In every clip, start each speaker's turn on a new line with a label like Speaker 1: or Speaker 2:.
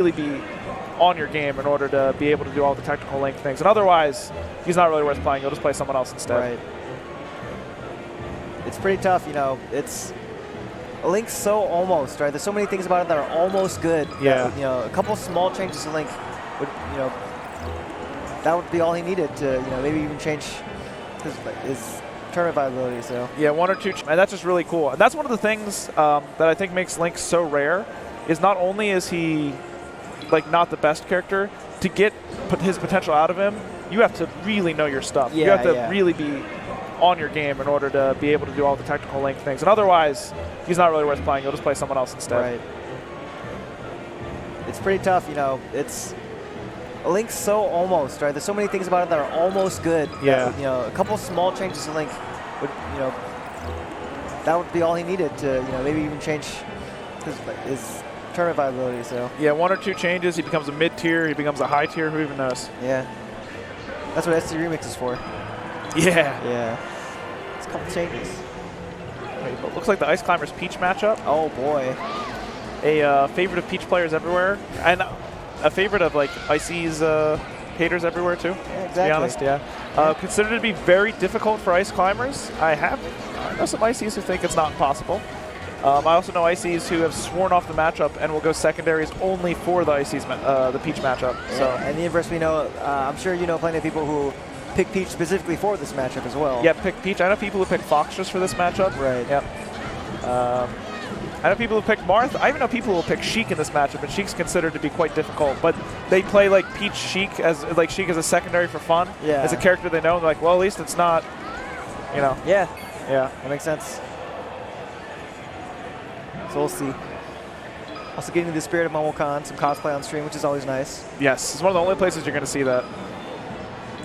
Speaker 1: really be on your game in order to be able to do all the technical link things. And otherwise, he's not really worth playing. You'll just play someone else instead.
Speaker 2: Right. It's pretty tough, you know. It's Link's so almost, right? There's so many things about it that are almost good.
Speaker 1: Yeah.
Speaker 2: That, you know, a couple small changes to Link would, you know, that would be all he needed to, you know, maybe even change his tournament viability. So
Speaker 1: yeah, 1 or 2, and that's just really cool. And that's one of the things that I think makes Link so rare. Is not only is he like not the best character, to get his potential out of him, you have to really know your stuff.
Speaker 2: Yeah,
Speaker 1: you have to really be on your game in order to be able to do all the technical link things. And otherwise, he's not really worth playing. You'll just play someone else instead.
Speaker 2: Right. It's pretty tough, you know. It's Link's so almost, right? There's so many things about it that are almost good.
Speaker 1: Yeah.
Speaker 2: That, you know, a couple small changes to Link would, you know, that would be all he needed to, you know, maybe even change his tournament viability. So
Speaker 1: yeah, 1 or 2 changes, he becomes a mid tier, he becomes a high tier. Who even knows?
Speaker 2: yeah, that's what SC Remix is for.
Speaker 1: Yeah.
Speaker 2: Yeah. It's a couple changes.
Speaker 1: Wait, looks like the Ice Climbers Peach matchup.
Speaker 2: Oh boy.
Speaker 1: A favorite of Peach players everywhere, and a favorite of like Icy's haters everywhere too.
Speaker 2: Yeah, exactly.
Speaker 1: To be honest, yeah. Considered to be very difficult for Ice Climbers. I know some Icies who think it's not possible. I also know Icies who have sworn off the matchup and will go secondaries only for the Icies, the Peach matchup.
Speaker 2: Yeah,
Speaker 1: so
Speaker 2: and the inverse, we know. I'm sure you know plenty of people who pick Peach specifically for this matchup as well.
Speaker 1: yeah, pick Peach. I know people who pick Fox just for this matchup.
Speaker 2: Right.
Speaker 1: Yep. I know people who pick Marth. I even know people who will pick Sheik in this matchup, and Sheik's considered to be quite difficult. But they play like Peach Sheik as Sheik as a secondary for fun.
Speaker 2: Yeah.
Speaker 1: As a character they know. They're like, well, at least it's not, you know.
Speaker 2: Yeah.
Speaker 1: Yeah.
Speaker 2: That makes sense. So we'll see. Also getting into the spirit of Momocon, some cosplay on stream, which is always nice.
Speaker 1: Yes, it's one of the only places you're going to see that.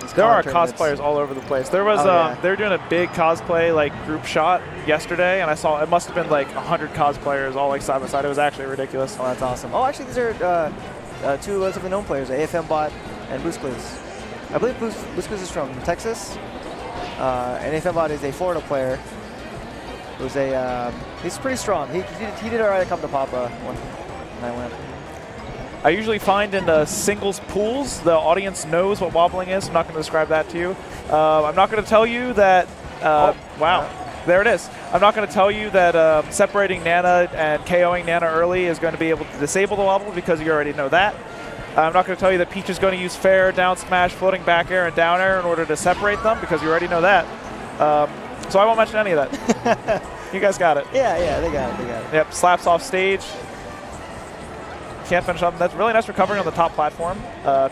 Speaker 2: These
Speaker 1: There are
Speaker 2: tournaments.
Speaker 1: cosplayers all over the place. There was
Speaker 2: yeah.
Speaker 1: they were doing a big cosplay like group shot yesterday, and I saw it must have been like 100 cosplayers all like side by side. It was actually ridiculous.
Speaker 2: Oh, that's awesome. Oh, actually, these are two relatively known players, Afmbot and Bluescliz. I believe Bluescliz is from Texas, and Afmbot is a Florida player. Who's he's pretty strong. He did all right at Come to Papa when I went.
Speaker 1: I usually find in the singles pools, the audience knows what wobbling is. I'm not going to describe that to you. I'm not going to tell you that. Wow, there it is. I'm not going to tell you that separating Nana and KOing Nana early is going to be able to disable the wobble because you already know that. I'm not going to tell you that Peach is going to use fair, down smash, floating back air, and down air in order to separate them because you already know that. So I won't mention any of that. You guys got it.
Speaker 2: Yeah, they got it.
Speaker 1: Yep, slaps off stage. Can't finish up. That's really nice recovering on the top platform.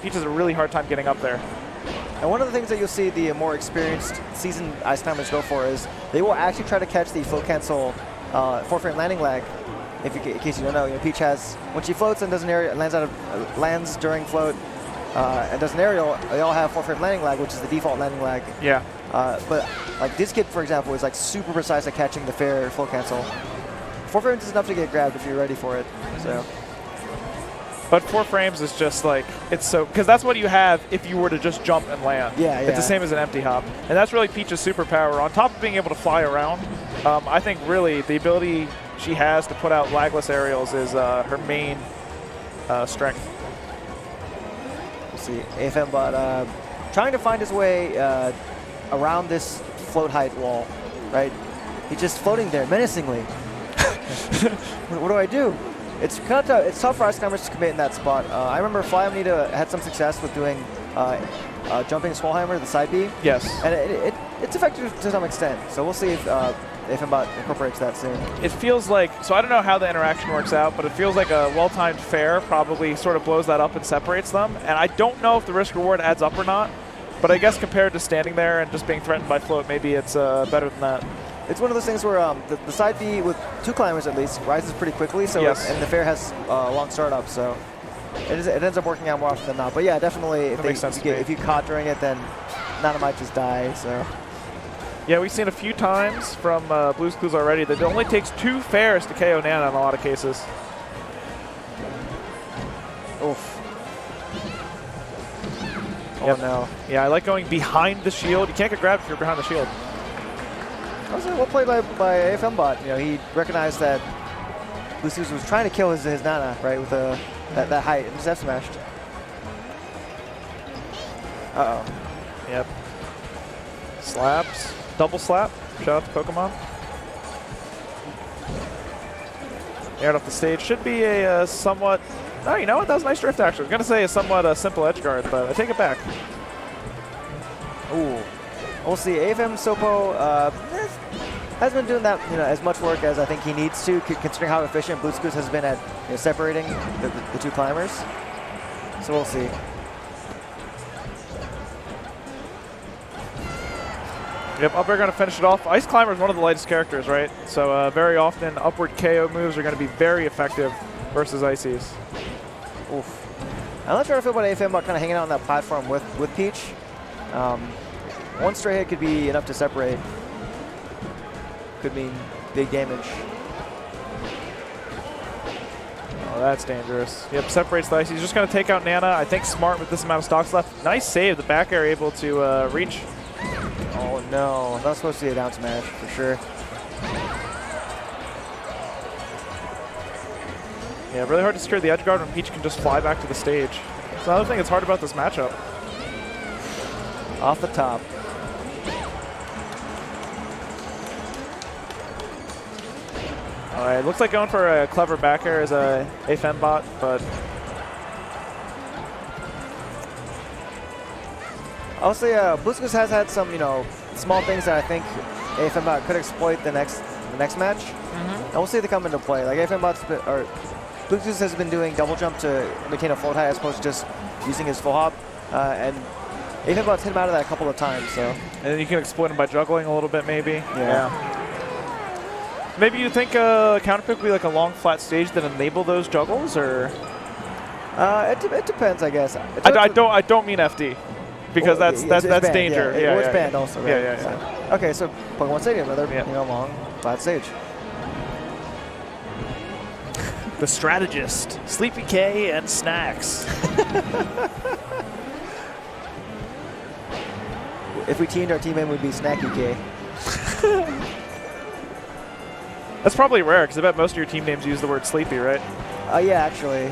Speaker 1: Peach has a really hard time getting up there.
Speaker 2: And one of the things that you'll see the more experienced seasoned Ice Climbers go for is they will actually try to catch the float cancel 4-frame landing lag. In case you don't know, Peach has, when she floats and does an aerial, lands during float and does an aerial, they all have 4-frame landing lag, which is the default landing lag.
Speaker 1: Yeah.
Speaker 2: But like this kid, for example, is like super precise at catching the fair float cancel. 4 frames is enough to get grabbed if you're ready for it. So.
Speaker 1: But 4 frames is just like, it's so, because that's what you have if you were to just jump and land.
Speaker 2: Yeah.
Speaker 1: It's the same as an empty hop. And that's really Peach's superpower. On top of being able to fly around, I think really the ability she has to put out lagless aerials is her main strength.
Speaker 2: We'll see. Afmbot trying to find his way around this float height wall, right? He's just floating there menacingly. What do I do? It's kind of tough. It's tough for Ice Climbers to commit in that spot. I remember Fly Amanita had some success with doing jumping Swallhammer, the side B.
Speaker 1: Yes.
Speaker 2: And it's effective to some extent. So we'll see if Afmbot incorporates that soon.
Speaker 1: It feels like, so I don't know how the interaction works out, but it feels like a well-timed fair probably sort of blows that up and separates them. And I don't know if the risk-reward adds up or not, but I guess compared to standing there and just being threatened by float, maybe it's better than that.
Speaker 2: It's one of those things where the side B with 2 climbers at least rises pretty quickly, so
Speaker 1: yes.
Speaker 2: And the fair has a long startup, so it ends up working out more often than not. But yeah, definitely if you caught during it, then Nana might just die. So
Speaker 1: yeah, we've seen a few times from Blue's Clues already that it only takes 2 fairs to KO Nana in a lot of cases.
Speaker 2: Oof.
Speaker 1: Yep.
Speaker 2: Oh no.
Speaker 1: Yeah, I like going behind the shield. You can't get grabbed if you're behind the shield.
Speaker 2: That was well played by Afmbot. He recognized that Lucius was trying to kill his Nana, right, with a that height and just F smashed. Uh-oh.
Speaker 1: Yep. Slaps. Double slap. Shout out to Pokemon. Aired off the stage. Should be a somewhat... Oh, you know what? That was a nice drift, actually. I was going to say a somewhat simple edge guard, but I take it back.
Speaker 2: Ooh. We'll see. AFM Sopo has been doing that, as much work as I think he needs to, considering how efficient Bluescoos has been at separating the two climbers. So we'll see.
Speaker 1: Yep, up air going to finish it off. Ice Climber is one of the lightest characters, right? So very often upward KO moves are going to be very effective versus Ices.
Speaker 2: Oof. I'm not sure how I feel about AFM kind of hanging out on that platform with Peach. One stray hit could be enough to separate. Could mean big damage.
Speaker 1: Oh, that's dangerous. Yep, separates the Ice. He's just going to take out Nana. I think smart with this amount of stocks left. Nice save. The back air able to reach.
Speaker 2: Oh no, that's supposed to be a down smash for sure.
Speaker 1: Yeah, really hard to secure the edge guard when Peach can just fly back to the stage. That's another thing that's hard about this matchup.
Speaker 2: Off the top.
Speaker 1: All right, looks like going for a clever back air is a Afmbot, but
Speaker 2: I'll say Bluescoos has had some, small things that I think Afmbot could exploit the next match. And we'll see if they come into play. Like Bluescoos has been doing double jump to maintain a float height as opposed to just using his full hop, and Afmbot's hit him out of that a couple of times. So.
Speaker 1: And then you can exploit him by juggling a little bit, maybe.
Speaker 2: Yeah.
Speaker 1: Maybe you think counterpick would be like a long flat stage that enable those juggles, or?
Speaker 2: It depends, I guess.
Speaker 1: I don't mean FD, because that's
Speaker 2: banned,
Speaker 1: danger.
Speaker 2: Yeah, it's banned also. Right?
Speaker 1: Yeah.
Speaker 2: So, okay, so Pokemon Stadium, another long flat stage.
Speaker 1: The strategist, Sleepy K and Snacks.
Speaker 2: If we teamed, our team name would be Snacky K.
Speaker 1: That's probably rare, because I bet most of your team names use the word sleepy, right?
Speaker 2: Yeah, actually.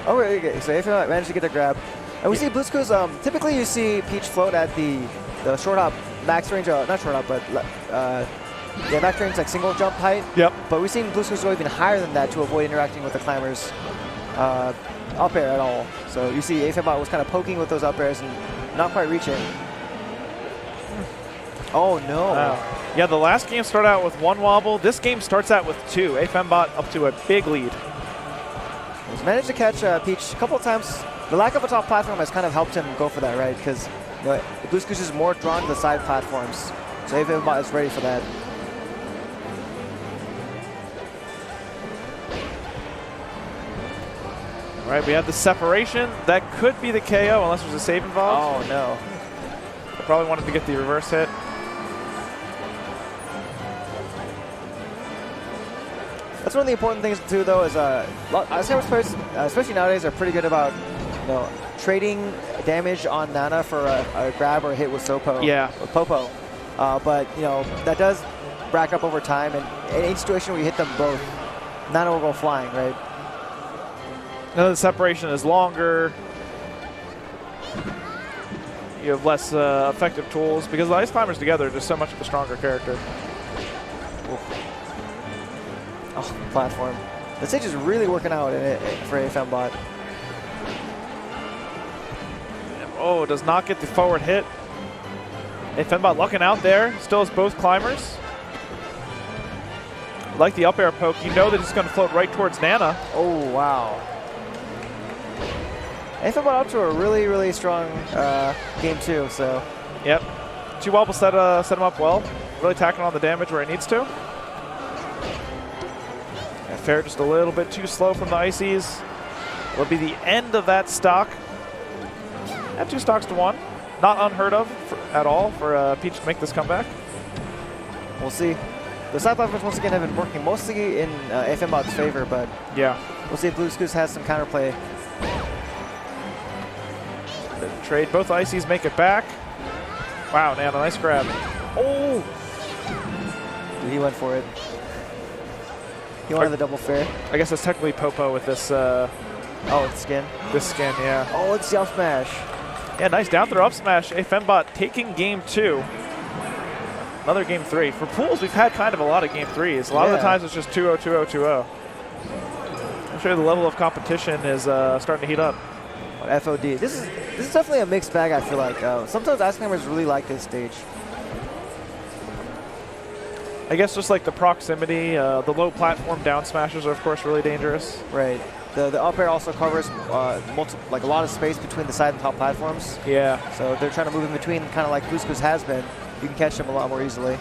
Speaker 2: Oh, okay, so if you managed to get a grab. And we see Bluescoos, typically you see Peach float at the short hop max range, not short hop, but max range like single jump height.
Speaker 1: Yep.
Speaker 2: But we've seen Bluescoos go even higher than that to avoid interacting with the climbers up air at all. So you see Afmbot was kind of poking with those up airs and not quite reaching. Oh no.
Speaker 1: Wow. Yeah, the last game started out with one wobble. This game starts out with two. Afmbot up to a big lead.
Speaker 2: He's managed to catch Peach a couple of times. The lack of a top platform has kind of helped him go for that, right? Because Bluescoos is more drawn to the side platforms. So Afmbot is ready for that.
Speaker 1: All right, we have the separation. That could be the KO unless there's a save involved.
Speaker 2: Oh no.
Speaker 1: I probably wanted to get the reverse hit.
Speaker 2: That's one of the important things too, though, is Ice players, especially nowadays, are pretty good about trading damage on Nana for a grab or a hit with Sopo.
Speaker 1: Yeah.
Speaker 2: Or Popo. But that does rack up over time, and in any situation where you hit them both, Nana will go flying, right?
Speaker 1: Now the separation is longer. You have less effective tools because the Ice Climbers together are just so much of a stronger character.
Speaker 2: Oof. Oh, platform. The stage is really working out for Afmbot.
Speaker 1: Oh, does not get the forward hit. Afmbot lucking out there. Still has both climbers. Like the up air poke, you know that it's going to float right towards Nana.
Speaker 2: Oh, wow. Afmbot up to a really, really strong game too, so.
Speaker 1: Yep. Two wobbles set him up well. Really tacking on the damage where it needs to. And fair just a little bit too slow from the Ices. It'll be the end of that stock. And 2 stocks to 1. Not unheard of at all for Peach to make this comeback.
Speaker 2: We'll see. The side platforms once again have been working mostly in Afmbot's favor, but
Speaker 1: yeah,
Speaker 2: we'll see if Bluescoos has some counterplay.
Speaker 1: Trade, both Ices make it back. Wow, Nana, nice grab. Oh!
Speaker 2: Dude, he went for it. He wanted the double fair.
Speaker 1: I guess that's technically Popo with this
Speaker 2: Oh, it's skin.
Speaker 1: This skin, yeah.
Speaker 2: Oh, it's the up smash.
Speaker 1: Yeah, nice down throw up smash. Afmbot taking game 2. Another game 3. For pools, we've had kind of a lot of game 3s. A lot of the times it's just 2-0, 2-0, 2-0. I'm sure the level of competition is starting to heat up.
Speaker 2: FOD. This is definitely a mixed bag, I feel like. Sometimes ice climbers really like this stage.
Speaker 1: I guess just like the proximity, the low platform down smashes are of course really dangerous.
Speaker 2: Right. The up air also covers like a lot of space between the side and top platforms.
Speaker 1: Yeah.
Speaker 2: So they're trying to move in between, kind of like Busquez has been. You can catch them a lot more easily.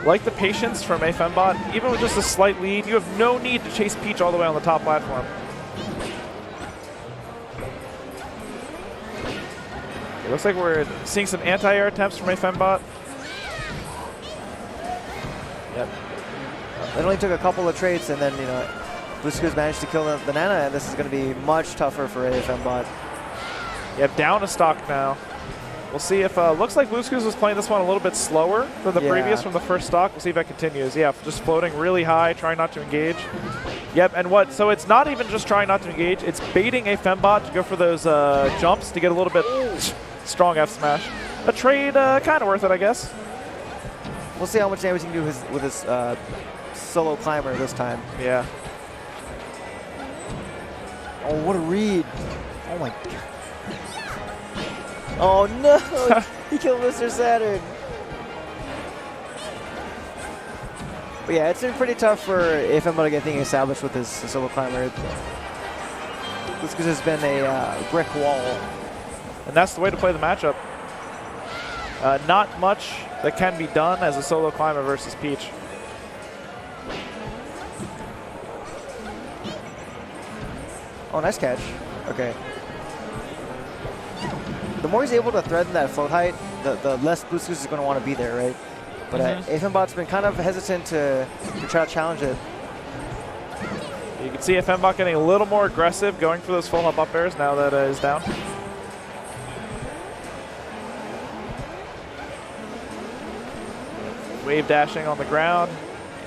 Speaker 1: Like the patience from Afmbot, even with just a slight lead, you have no need to chase Peach all the way on the top platform. It looks like we're seeing some anti-air attempts from Afmbot. Yep.
Speaker 2: It only took a couple of trades, and then Busquez managed to kill the Nana, and this is going to be much tougher for Afmbot.
Speaker 1: Yep, down a stock now. We'll see if looks like Busquez was playing this one a little bit slower than the previous from the first stock. We'll see if that continues. Yeah, just floating really high, trying not to engage. Yep, and so it's not even just trying not to engage, it's baiting Afmbot to go for those jumps to get a little bit strong F smash. A trade kind of worth it, I guess.
Speaker 2: We'll see how much damage he can do with his solo climber this time.
Speaker 1: Yeah.
Speaker 2: Oh, what a read. Oh my god. Oh no! He killed Mr. Saturn. But yeah, it's been pretty tough for Afmbot to get things established with his solo climber. This has been a brick wall.
Speaker 1: And that's the way to play the matchup. Not much that can be done as a solo climber versus Peach.
Speaker 2: Oh, nice catch. Okay. The more he's able to threaten that float height, the less Busquez is going to want to be there, right? But Afmbot's been kind of hesitant to try to challenge it.
Speaker 1: You can see Afmbot getting a little more aggressive, going for those full up airs now that is down. Wave dashing on the ground.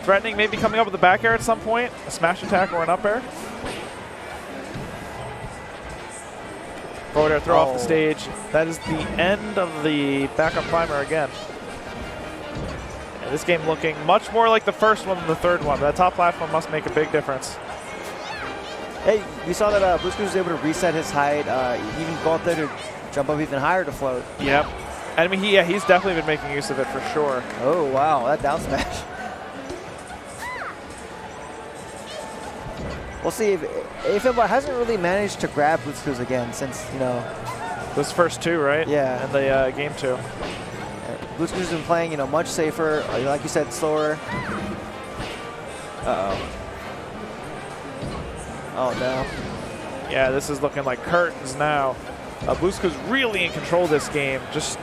Speaker 1: Threatening, maybe coming up with a back air at some point. A smash attack or an up air. Forward air throw off the stage. That is the end of the backup climber again. And this game looking much more like the first one than the third one. That top platform must make a big difference.
Speaker 2: Hey, we saw that Busquez was able to reset his height. He even go up there to jump up even higher to float.
Speaker 1: Yep. I mean, he's definitely been making use of it for sure.
Speaker 2: Oh, wow. That down smash. We'll see if Afmbot hasn't really managed to grab Busquez again since,
Speaker 1: those first two, right?
Speaker 2: Yeah.
Speaker 1: And the game 2.
Speaker 2: Busquez has been playing, much safer. Like you said, slower. Uh-oh. Oh, no.
Speaker 1: Yeah, this is looking like curtains now. Busquez really in control of this game, just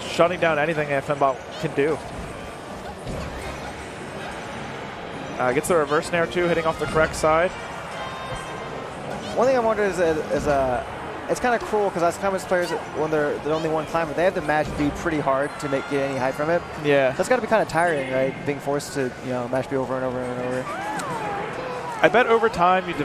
Speaker 1: shutting down anything Afmbot can do. Gets the reverse nair too, hitting off the correct side.
Speaker 2: One thing I wonder is it's kind of cruel because as climbers players, when they're the only one climber, they have to match B pretty hard to get any height from it.
Speaker 1: Yeah.
Speaker 2: That's got to be kind of tiring, right? Being forced to match B over and over and over.
Speaker 1: I bet over time you